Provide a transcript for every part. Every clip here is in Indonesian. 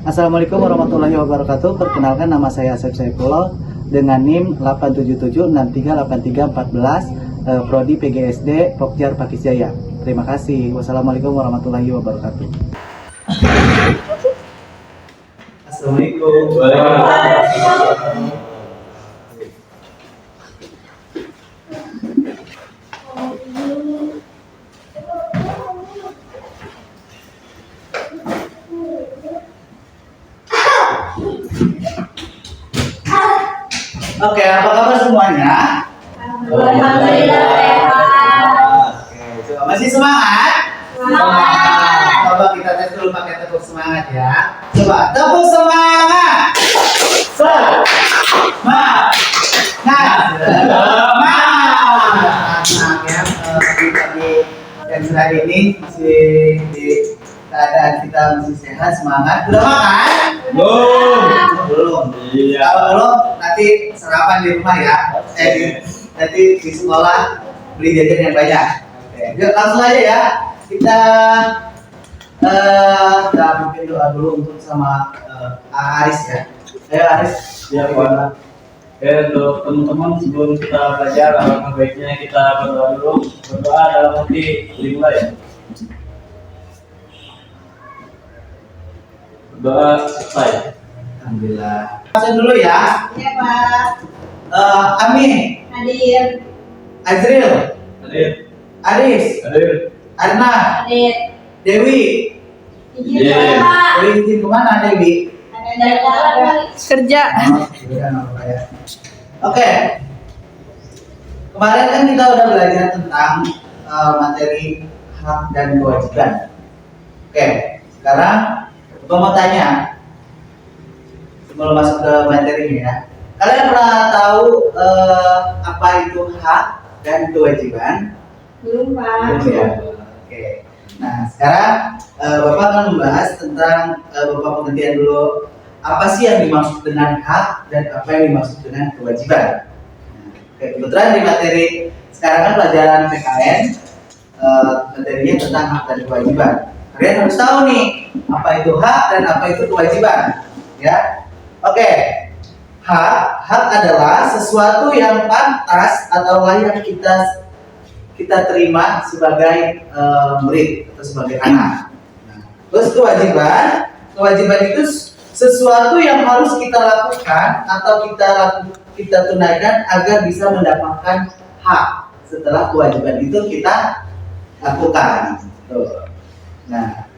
Assalamualaikum warahmatullahi wabarakatuh. Perkenalkan, nama saya Asep Saifullah dengan NIM 877638314, Prodi PGSD Pokjar Pakis Jaya. Terima kasih. Wassalamualaikum warahmatullahi wabarakatuh. Assalamualaikum. Oke, apa kabar semuanya? Alhamdulillah sehat. Oke, coba masih semangat? Semangat. Coba kita tes dulu pakai tepuk semangat ya. Coba tepuk semangat. Semangat. Semangat ya. Pagi yang cerah ini masih di keadaan kita masih sehat, semangat. Udah makan? Belum. Iya. Kalau belum nanti sarapan di rumah ya. Nanti di sekolah beli jajan yang banyak. Oke, yuk langsung aja ya. Kita mungkin doa dulu untuk sama Aris ya. Ayo Aris. Ya, Pak. Untuk teman-teman, sebelum kita belajar, alangkah baiknya kita berdoa dulu. Berdoa dalam hati dimulai. Berdoa selesai. Alhamdulillah. Langsung dulu ya. Ya Pak. Ami, Hadir. Azril, Hadir. Aris, Hadir. Arna, Hadir. Dewi. Izin Iya. Pak. Dewi izin kemana Dewi? Ada jalan kerja. Oke. Kemarin kan kita udah belajar tentang materi hak dan kewajiban. Oke, sekarang gue mau tanya sebelum masuk ke materinya ya. Kalian pernah tahu apa itu hak dan kewajiban? Belum Pak. Belum ya? Oke. Nah, sekarang Bapak akan membahas tentang Bapak pengertian dulu apa sih yang dimaksud dengan hak dan apa yang dimaksud dengan kewajiban. Nah, oke, kebetulan di materi sekarang kan pelajaran PKN, materinya tentang hak dan kewajiban. Kalian harus tahu nih apa itu hak dan apa itu kewajiban, ya. Oke, hak adalah sesuatu yang pantas atau layak kita terima sebagai murid atau sebagai anak. Nah, terus kewajiban itu sesuatu yang harus kita lakukan atau kita tunaikan agar bisa mendapatkan hak setelah kewajiban itu kita lakukan. Tuh. Nah,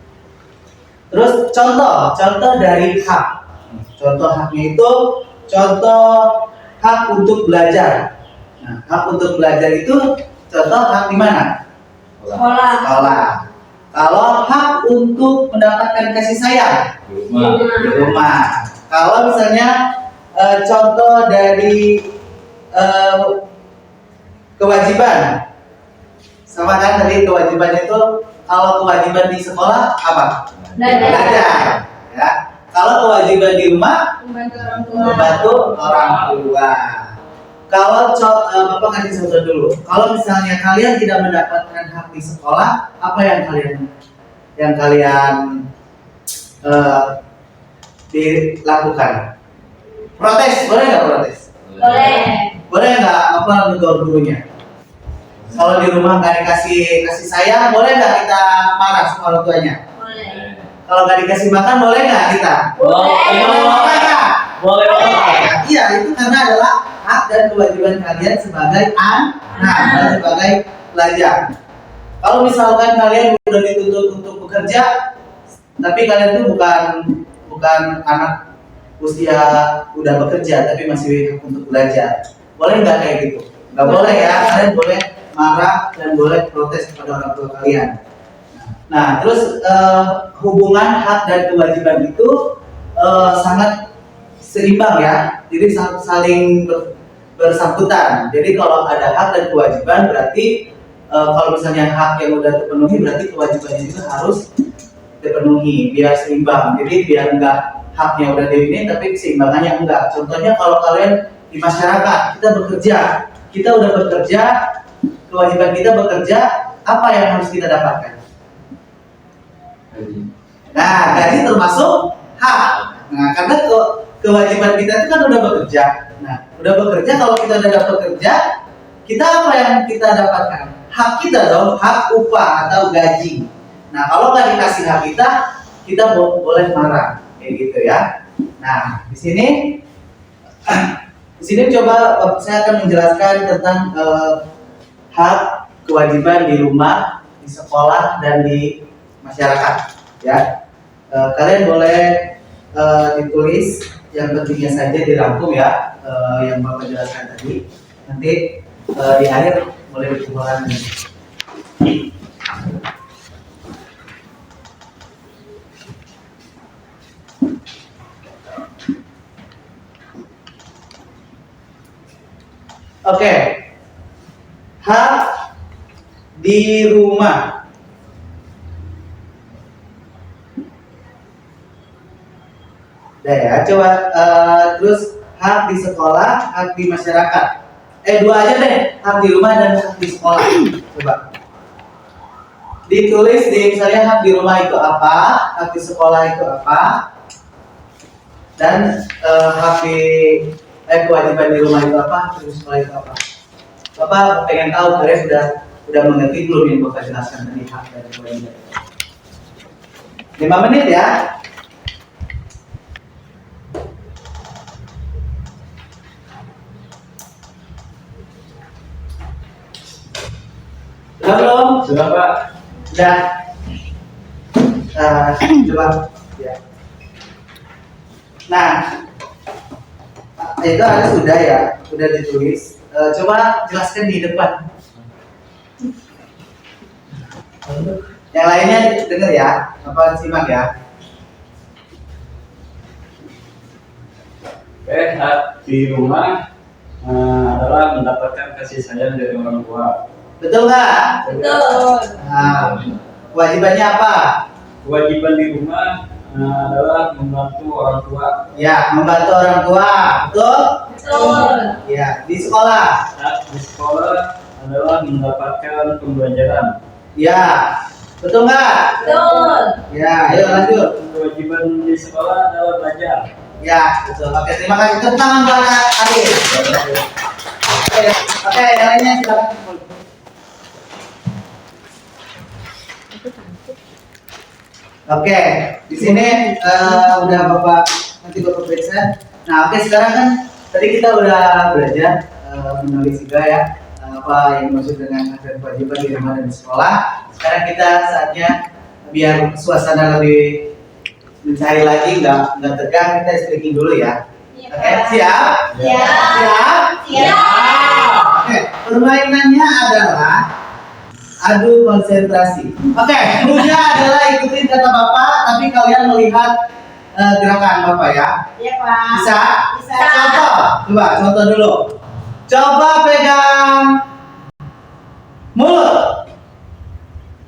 terus contoh dari hak. Contoh haknya itu contoh hak untuk belajar. Nah, hak untuk belajar itu contoh hak di mana? Sekolah. Kalau hak untuk mendapatkan kasih sayang di rumah. Kalau misalnya contoh dari kewajiban, sama kan tadi kewajiban itu, kalau kewajiban di sekolah apa? Belajar. Ya. Kalau kewajiban di rumah Membantu orang tua. membantu orang tua. Kalau Bapak kasih contoh dulu. Kalau misalnya kalian tidak mendapatkan hak di sekolah, apa yang kalian dilakukan? Protes, boleh nggak protes? Boleh. Boleh nggak apa negor gurunya? Kalau di rumah nggak dikasih kasih sayang, boleh nggak kita marah sama orang tuanya? Boleh. Kalau nggak dikasih makan, boleh nggak kita? Boleh. Boleh nggak? Boleh. Iya, itu karena adalah hak dan kewajiban kalian sebagai anak dan sebagai pelajar. Kalau misalkan kalian udah dituntut untuk bekerja, tapi kalian tuh bukan anak usia udah bekerja, tapi masih hak untuk belajar, boleh nggak kayak gitu? Nggak boleh ya, kalian boleh marah dan boleh protes kepada orang tua kalian. Nah, terus hubungan hak dan kewajiban itu sangat seimbang ya, jadi saling bersangkutan. Jadi kalau ada hak dan kewajiban berarti kalau misalnya hak yang udah terpenuhi berarti kewajibannya juga harus terpenuhi biar seimbang. Jadi biar enggak haknya udah ini tapi keseimbangannya enggak. Contohnya kalau kalian di masyarakat kita udah bekerja, kewajiban kita bekerja, apa yang harus kita dapatkan? Nah, gaji termasuk hak. Nah, karena kewajiban kita itu kan udah bekerja. Nah, udah bekerja, kalau kita udah dapat kerja, kita apa yang kita dapatkan? Hak kita dong, hak upah atau gaji. Nah, kalau nggak dikasih hak kita boleh marah, kayak gitu ya. Nah, di sini coba saya akan menjelaskan tentang hak kewajiban di rumah, di sekolah, dan di masyarakat. Ya, kalian boleh ditulis yang pentingnya saja dirangkum ya, yang Bapak jelaskan tadi. Nanti di akhir boleh dikumpulkan. Oke, hak di rumah. Udah ya, coba terus hak di sekolah, hak di masyarakat. Dua aja deh, hak di rumah dan hak di sekolah. Coba ditulis di misalnya hak di rumah itu apa, hak di sekolah itu apa, dan hak di kewajiban di rumah itu apa, hak di sekolah itu apa. Bapak pengen tahu kalian udah mengerti belum yang Bapak jelaskan tadi hak dan kewajiban. 5 menit ya. Sudah belum? Sudah Pak. Sudah. Coba. Ya. Nah, itu ada sudah ya, sudah ditulis. Coba jelaskan di depan. Yang lainnya dengar ya, apa simak ya. Hak di rumah adalah mendapatkan kasih sayang dari orang tua. Betul nggak? Betul. Nah, kewajibannya apa? Kewajiban di rumah adalah membantu orang tua. Ya, membantu orang tua. Betul? Betul. Ya, di sekolah. Hak di sekolah adalah mendapatkan pembelajaran. Ya, betul nggak? Betul. Ya, ayo lanjut. Kewajiban di sekolah adalah belajar. Ya, betul. Oke, terima kasih. Tepuk tangan buat Adil. Oke, yang lainnya silakan. Oke, di sini udah Bapak nanti Bapak periksa. Nah, oke sekarang kan tadi kita udah belajar menulis juga ya apa yang dimaksud dengan hak dan kewajiban di rumah dan di sekolah. Sekarang kita saatnya biar suasana lebih mencari lagi, nggak tegang, kita speaking dulu ya. Oke, siap? Ya. Siap? Ya. Oke, permainannya adalah adu konsentrasi. Oke, cluenya adalah ikutin kata Bapak, tapi kalian melihat gerakan Bapak ya. Iya, Pak. Bisa? Bisa. Contoh, coba contoh dulu. Coba pegang mulut.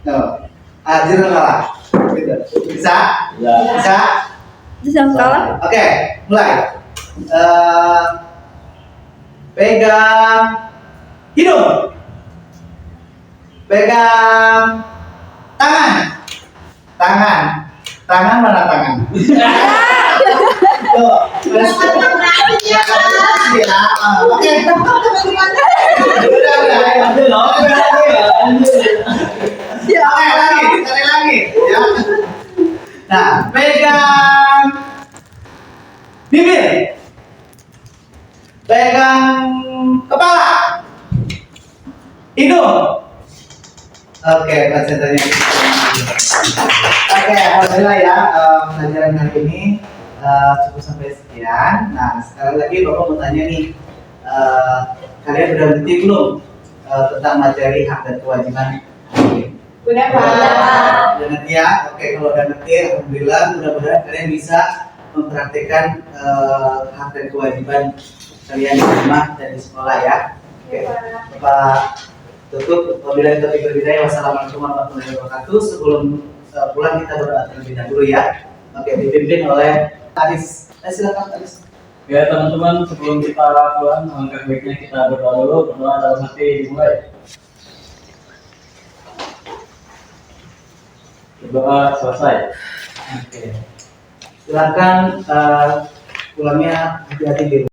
Tuh, Ajir kalah. Gitu. Bisa? Ya. Bisa? Bisa kalah? Oke, mulai. Pegang hidung. Pegang tangan mana tangan? Tuh, terus ya, oke. Udah, ya, oke, sekali lagi, ya. Nah, pegang bibir, pegang kepala, hidung. Oke, konsentrasinya. Oke, alhamdulillah ya, pelajaran hari ini cukup sampai sekian. Nah, sekali lagi Bapak mau tanya nih, kalian udah ngerti belum tentang materi hak dan kewajiban hari ini? Udah, Pak. Udah ngerti ya? Oke, kalau udah ngerti, alhamdulillah, mudah-mudahan kalian bisa mempraktikkan hak dan kewajiban kalian di rumah dan di sekolah ya. Oke, Bapak tutup. Wabillahi taufiq wal hidayah. Wassalamualaikum warahmatullahi wabarakatuh. Sebelum pulang kita berdoa terlebih dahulu ya. Oke, dipimpin oleh Aris. Silakan Aris. Ya teman-teman, sebelum kita pulang, alangkah baiknya kita berdoa dulu. Berdoa dalam hati dimulai. Berdoa selesai. Oke. Silakan pulangnya hati-hati di rumah.